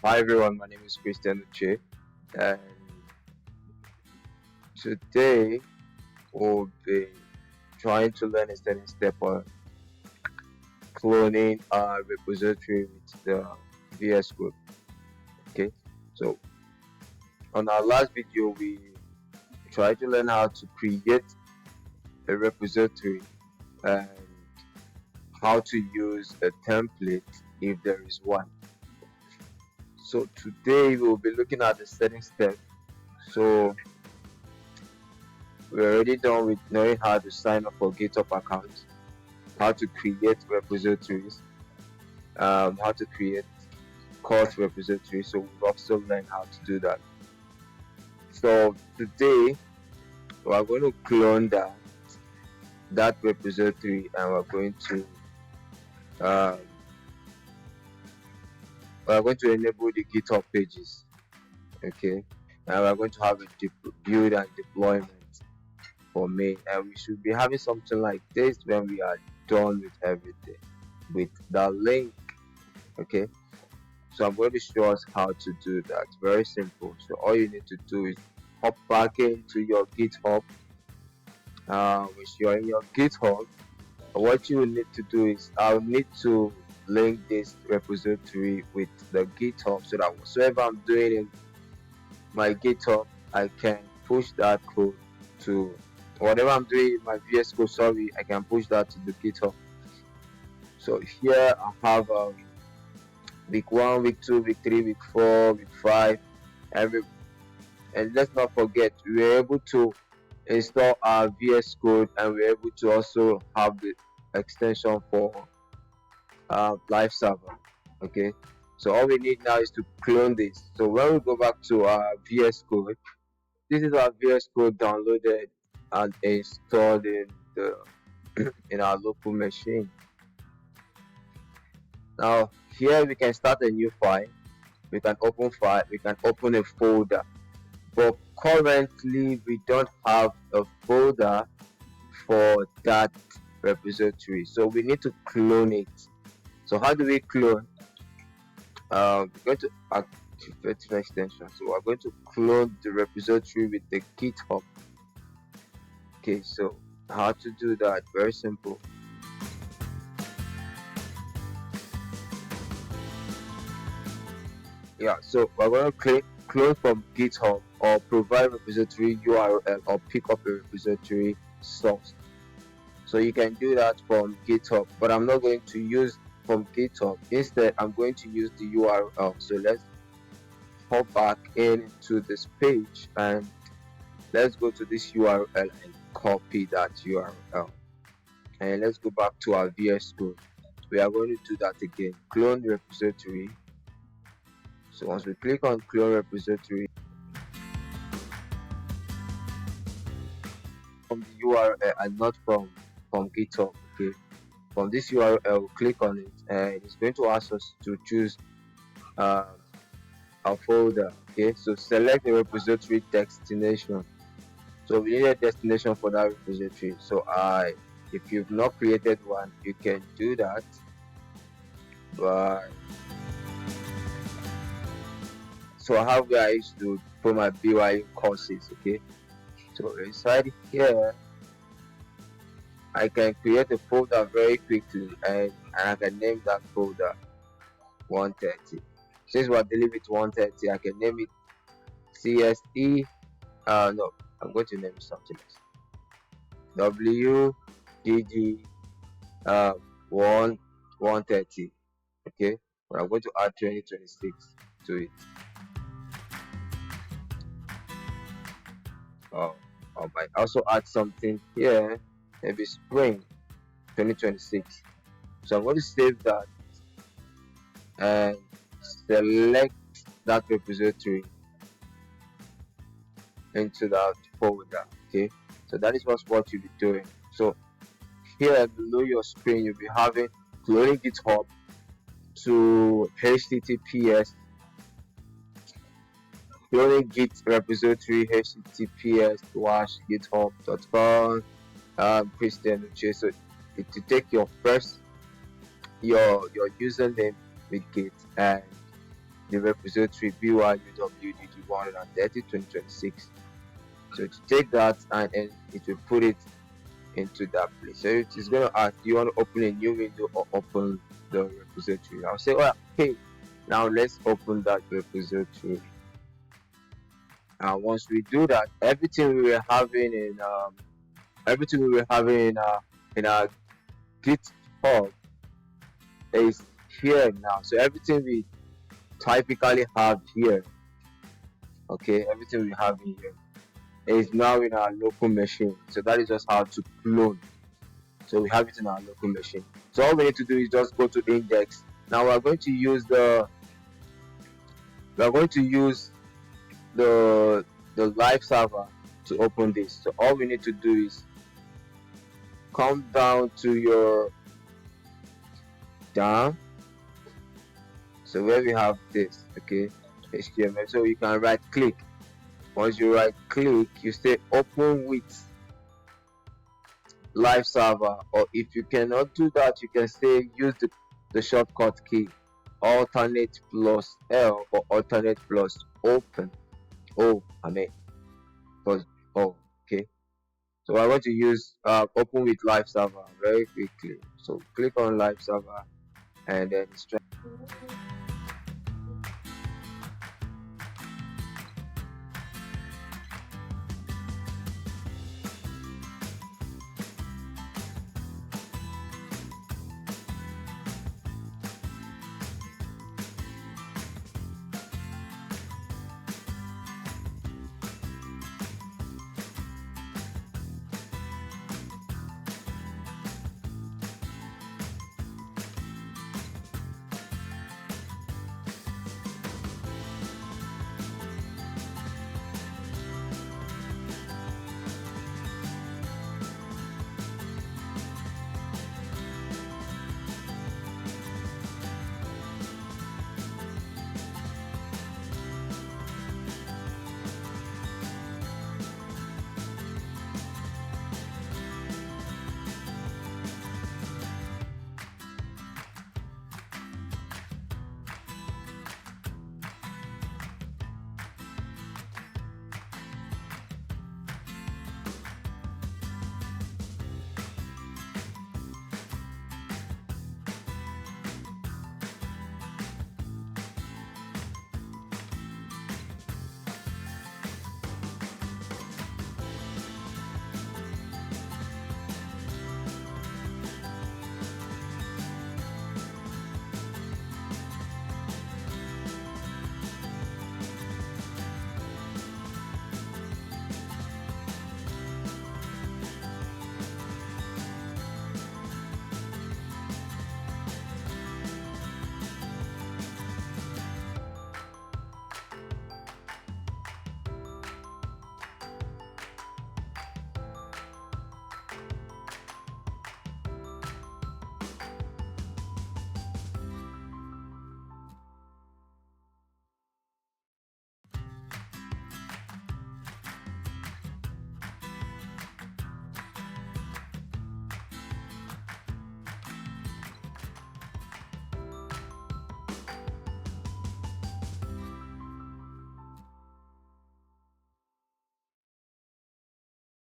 Hi everyone, my name is Christian Uche, and today we'll be trying to learn a certain step on cloning our repository with the VS Code. Okay, so on our last video, we tried to learn how to create a repository and how to use a template if there is one. So today we'll be looking at the setting step. So we're already done with knowing how to sign up for GitHub accounts, how to create repositories, how to create course repositories. So we've also learned how to do that. So today we are going to clone that repository, and um, we're going to enable the GitHub pages. Okay, and we're going to have a build and deployment for main, and we should be having something like this when we are done with everything with the link. Okay, so I'm going to show us how to do that. Very simple. So all you need to do is hop back into your GitHub. Which you're in your GitHub, what you will need to do is I'll need to link this repository with the GitHub so that whatsoever I'm doing in my GitHub, I can push that code to whatever I'm doing in my VS Code. Sorry, I can push that to the GitHub. So here I have week 1, week 2, week 3, week 4, week 5, and let's not forget we were able to install our VS Code, and we're able to also have the extension for live server. Okay, so all we need now is to clone this. So when we go back to our VS Code, this is our VS Code downloaded and installed in the in our local machine. Now here we can start a new file, we can open a folder, but currently we don't have a folder for that repository, so we need to clone it. So how do we clone? We're going to activate an extension, so we're going to clone the repository with the GitHub. Okay, so how to do that? Very simple. Yeah, so we're going to click clone from GitHub or provide repository URL or pick up a repository source. So you can do that from GitHub, but I'm not going to use from GitHub. Instead, I'm going to use the URL. So let's hop back into this page and let's go to this URL and copy that URL. And let's go back to our VS Code. We are going to do that again. Clone repository. So once we click on clone repository from the URL and not from GitHub, okay, from this URL, click on it and it's going to ask us to choose a folder. Okay, so select the repository destination. So we need a destination for that repository. So if you've not created one, you can do that by so how I used to put my BYU courses. Okay, so inside here I can create a folder very quickly, and I can name that folder 130. Since we're dealing with 130, I can name it CSE. No, I'm going to name it something else. WGG 130. Okay, but I'm going to add 2026 to it. I might also add something here, maybe spring 2026. So I'm going to save that and select that repository into that folder. Okay, so that is what you'll be doing. So here below your screen you'll be having cloning GitHub to HTTPS, cloning Git repository https://github.com. Christian Uche. So to take your username with Git and the repository BYUWDD130 2026. So to take that and then it will put it into that place. So it is going to ask, do you want to open a new window or open the repository? I'll say, well, okay, now let's open that repository. And once we do that, everything we were having in in our GitHub is here now. So everything we typically have here, okay, everything we have in here is now in our local machine. So that is just how to clone. So we have it in our local machine. So all we need to do is just go to index. Now we are going to use the live server to open this. So all we need to do is come down to your down. So where we have this, okay, HTML. So you can right click. Once you right click, you say open with live server, or if you cannot do that, you can say use the shortcut key alternate plus L or alternate plus open. Plus okay. So I want to use open with live server very quickly. So click on live server and then it's